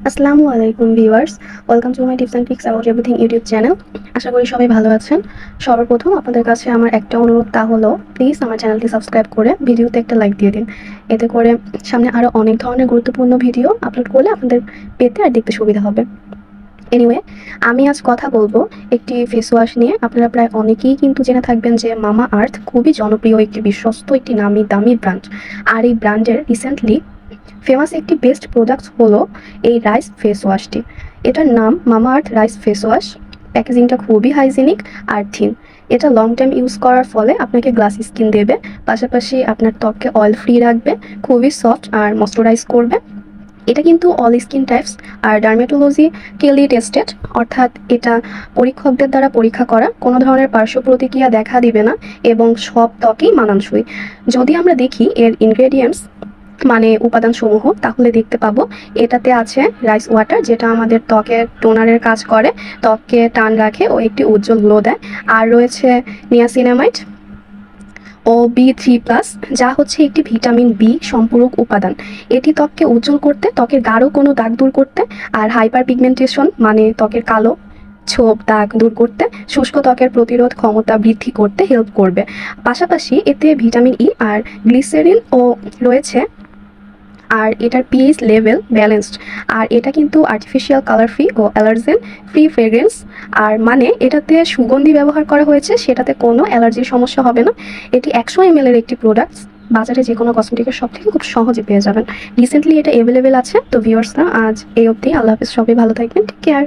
আসসালামু আলাইকুম viewers, welcome to my tips and tricks about everything YouTube channel. আশা করি সবাই ভালো আছেন। সর্বপ্রথম আপনাদের কাছে আমার একটা অনুরোধ, তা হলো প্লিজ আমার চ্যানেলটি সাবস্ক্রাইব করে ভিডিওতে একটা লাইক দিয়ে দিন। এতে করে সামনে আরও অনেক ধরনের গুরুত্বপূর্ণ ভিডিও আপলোড করলে আপনাদের পেতে আর দেখতে সুবিধা হবে। এনিওয়ে, আমি আজ কথা বলবো একটি ফেস ওয়াশ নিয়ে। আপনারা প্রায় অনেকেই কিন্তু জেনে থাকবেন যে মামা আর্থ খুবই জনপ্রিয় একটি বিশ্বস্ত একটি নামি দামি ব্র্যান্ড। আর এই ব্র্যান্ডের রিসেন্টলি ফেমাস একটি বেস্ট প্রোডাক্ট হলো এই রাইস ফেস ওয়াশটি। এটার নাম মামা আর্থ রাইস ফেস ওয়াশ। প্যাকেজিংটা খুবই হাইজিনিক আর থিন। এটা লং টাইম ইউজ করার ফলে আপনাকে গ্লাস স্কিন দেবে, পাশাপাশি আপনার ত্বককে অয়েল ফ্রি রাখবে, খুবই সফট আর ময়শ্চারাইজ করবে। এটা কিন্তু অল স্কিন টাইপস আর ডার্মেটোলজিক্যালি টেস্টেড, অর্থাৎ এটা পরীক্ষকদের দ্বারা পরীক্ষা করা, কোনো ধরনের পার্শ্ব প্রতিক্রিয়া দেখা দিবে না এবং সব ত্বকেই মানানসই। যদি আমরা দেখি এর ইনগ্রেডিয়েন্টস মানে উপাদানসমূহ, তাহলে দেখতে পাবো এটাতে আছে রাইস ওয়াটার, যেটা আমাদের ত্বকের টোনারের কাজ করে, ত্বককে টান রাখে ও একটি উজ্জ্বল গ্লো দেয়। আর রয়েছে নিয়াসিনামাইড ও B3+, যা হচ্ছে একটি ভিটামিন বি সম্পূরক উপাদান। এটি ত্বককে উজ্জ্বল করতে, ত্বকের গাঢ় কোনো দাগ দূর করতে, আর হাইপার পিগমেন্টেশন মানে ত্বকের কালো ছোপ দাগ দূর করতে, শুষ্ক ত্বকের প্রতিরোধ ক্ষমতা বৃদ্ধি করতে হেল্প করবে। পাশাপাশি এতে ভিটামিন ই আর গ্লিসেরিন ও রয়েছে, আর এটার পিএইচ লেভেল ব্যালেন্সড। আর এটা কিন্তু আর্টিফিশিয়াল কালার ফ্রি ও অ্যালার্জেন ফ্রি ফ্রেগ্রেন্স। আর মানে এটাতে সুগন্ধি ব্যবহার করা হয়েছে, সেটাতে কোনো অ্যালার্জির সমস্যা হবে না। এটি 100 ml এর একটি প্রোডাক্ট, বাজারে যে কোনো কসমেটিকের শপ থেকে খুব সহজে পেয়ে যাবেন। রিসেন্টলি এটা অ্যাভেলেবেল আছে। তো ভিউয়ার্সরা, আজ এই অবধি। আল্লাহ হাফিজ, সবাই ভালো থাকবেন, টেক কেয়ার।